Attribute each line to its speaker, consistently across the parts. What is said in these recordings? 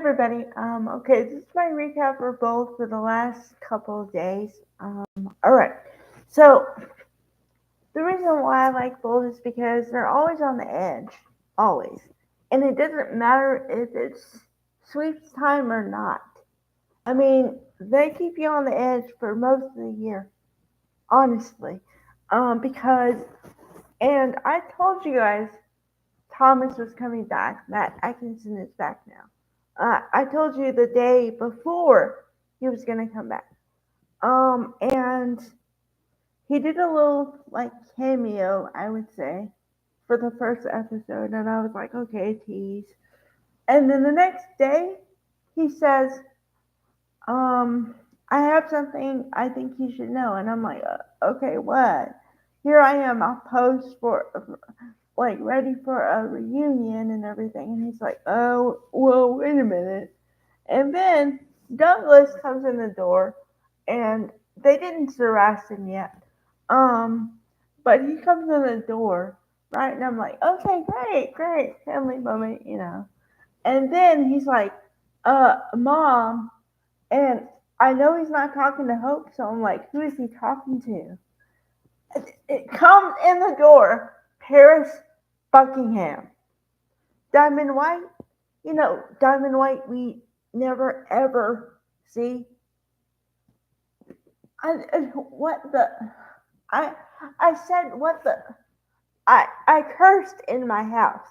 Speaker 1: everybody. Okay, this is my recap for both for the last couple of days. All right. So the reason why I like both is because they're always on the edge, always, and it doesn't matter if it's sweeps time or not. I mean, they keep you on the edge for most of the year, honestly. Because and I told you guys Thomas was coming back. Matt Atkinson is back now. I told you the day before he was gonna come back. And he did a little like cameo, I would say, for the first episode, and I was like, okay, tease. And then the next day, he says, I have something I think you should know, and I'm like, okay, what? Here I am, I'll post for like ready for a reunion and everything, and he's like, oh, well, wait a minute. And then Douglas comes in the door, and they didn't harass him yet. Um, but he comes in the door, right? And I'm like, okay, great, great, family moment. And then he's like, Mom, and I know he's not talking to Hope, so I'm like, who is he talking to? It comes in the door, Paris Buckingham. Diamond White, Diamond White, we never ever see. What the? I I said what the? I cursed in my house,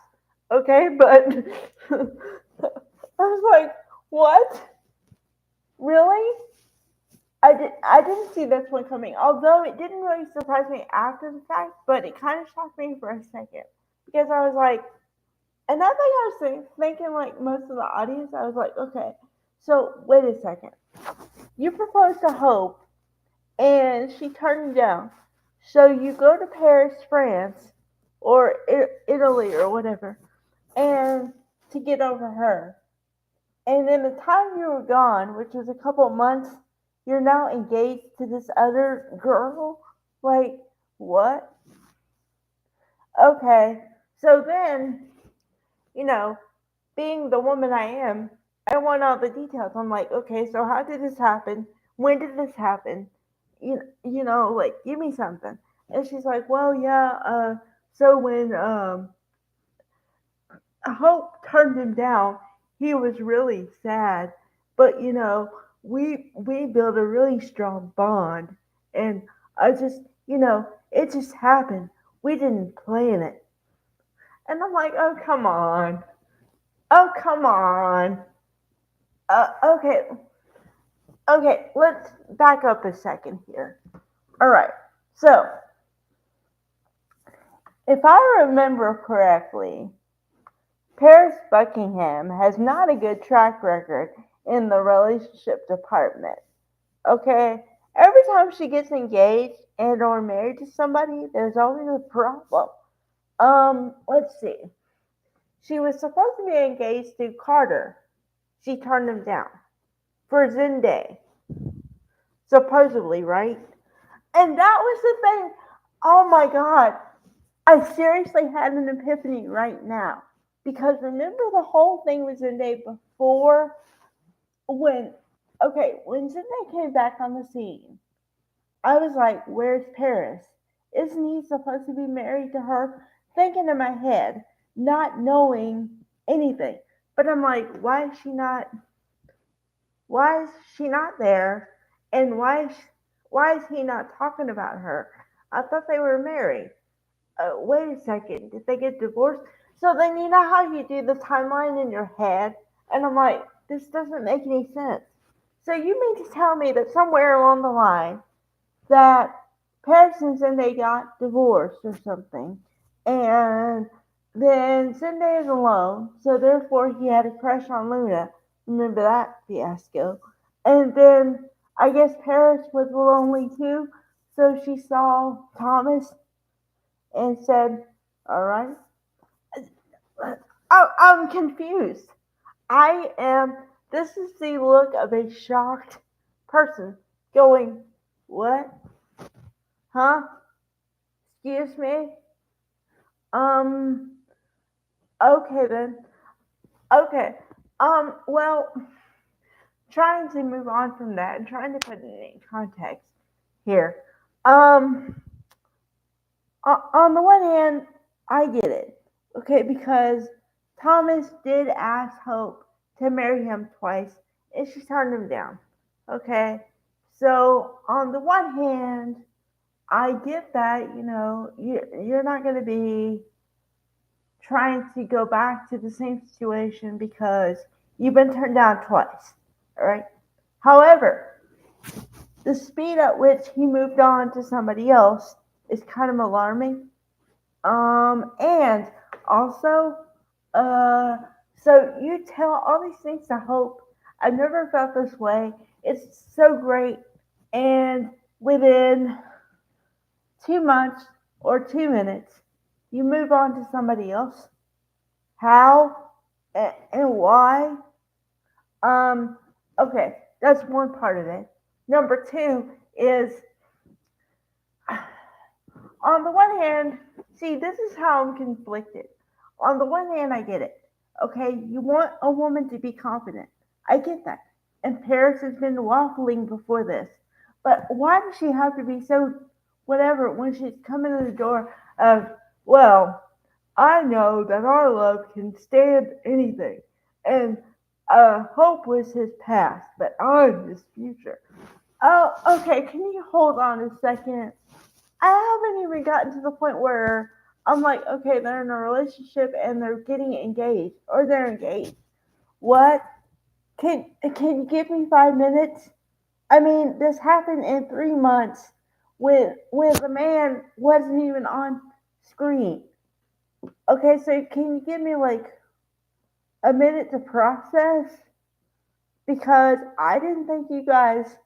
Speaker 1: okay, but I was like, what? Really? I didn't see this one coming. Although it didn't really surprise me after the fact, but it kind of shocked me for a second because I was like, and I think I was thinking like most of the audience, I was like, okay, so wait a second. You proposed to Hope and she turned you down. So you go to Paris, France, or Italy or whatever, and to get over her. And in the time you were gone, which was a couple of months, you're now engaged to this other girl. Like what? Okay. So then, you know, being the woman I am, I want all the details. I'm like, okay, so how did this happen? When did this happen? Like, give me something. And she's like, well, yeah, so when Hope turned him down, he was really sad. But, we built a really strong bond. And I just, it just happened. We didn't plan it. And I'm like, oh, come on. Oh, come on. Okay, okay, let's back up a second here. All right, so if I remember correctly, Paris Buckingham has not a good track record in the relationship department. Okay, every time she gets engaged and or married to somebody, there's always a problem. Let's see. She was supposed to be engaged to Carter. She turned him down for Zendaya, supposedly, right? And that was the thing. Oh my God. I seriously had an epiphany right now. Because remember the whole thing was in day before when, okay, when Zendaya came back on the scene, I was like, where's Paris? Isn't he supposed to be married to her? Thinking in my head, not knowing anything. But I'm like, why is she not there? And why is he not talking about her? I thought they were married. Wait a second, did they get divorced? So then you know how you do the timeline in your head? And I'm like, this doesn't make any sense. So you mean to tell me that somewhere along the line that Paris and Zendaya got divorced or something, and then Zendaya is alone, so therefore he had a crush on Luna. Remember that fiasco? And then I guess Paris was lonely too, so she saw Thomas and said, all right. I'm confused. I am, this is the look of a shocked person going, what? Huh? Excuse me? Um, okay then. Okay. Well, trying to move on from that and trying to put it in context here. Um, on the one hand, I get it, okay, because Thomas did ask Hope to marry him twice, and she turned him down, okay. So on the one hand, I get that you're not going to be trying to go back to the same situation because you've been turned down twice, all right. However, the speed at which he moved on to somebody else is kind of alarming. And also, uh, so you tell all these things to Hope. I've never felt this way. It's so great. And within 2 months or 2 minutes, you move on to somebody else. How and why? Um, okay, that's one part of it. Number two is on the one hand, see, this is how I'm conflicted. On the one hand, I get it. Okay, you want a woman to be confident. I get that. And Paris has been waffling before this. But why does she have to be so whatever when she's coming in the door of, well, I know that our love can stand anything. And hope was his past, but I'm his future. Oh, okay, can you hold on a second? I haven't even gotten to the point where I'm like, okay, they're in a relationship and they're getting engaged or they're engaged. What? Can you give me 5 minutes? I mean, this happened in 3 months when the man wasn't even on screen. Okay, so can you give me like a minute to process? Because I didn't think you guys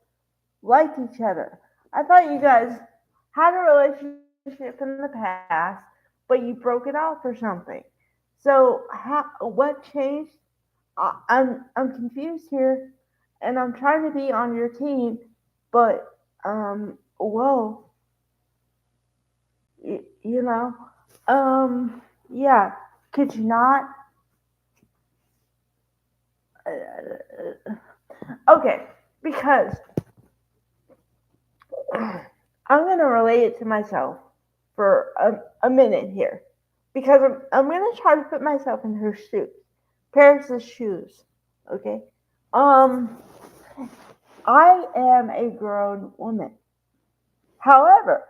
Speaker 1: liked each other. I thought you guys had a relationship in the past, but you broke it off or something. So what changed? I'm confused here, and I'm trying to be on your team, but whoa, you know, yeah. Could you not? Okay, because I'm gonna relate it to myself for a minute here, because I'm gonna try to put myself in her shoes, Paris's shoes. Okay, um, I am a grown woman. However,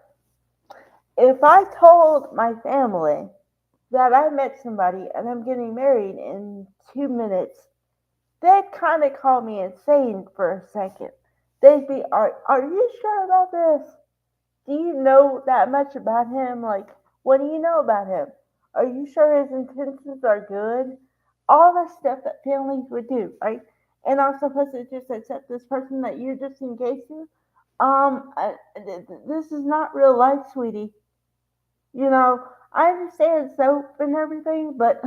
Speaker 1: if I told my family that I met somebody and I'm getting married in 2 minutes, they'd kind of call me insane for a second. They'd be, are you sure about this? Do you know that much about him? Like, what do you know about him? Are you sure his intentions are good? All the stuff that families would do, right? And I'm supposed to just accept this person that you're just engaged to? This is not real life, sweetie. I understand soap and everything, but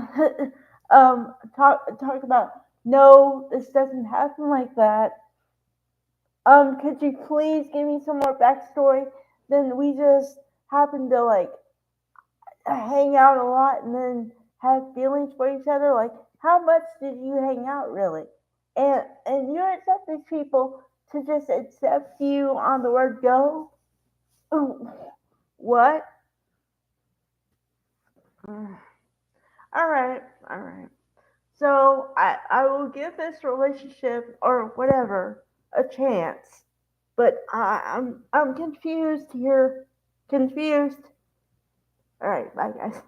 Speaker 1: talk about no, this doesn't happen like that. Could you please give me some more backstory? Then we just happen to like hang out a lot and then have feelings for each other. Like, how much did you hang out really? And you accept these people to just accept you on the word go? Ooh, what? Mm. All right, all right. So I will give this relationship or whatever a chance, but I'm confused here. Confused. All right, bye guys.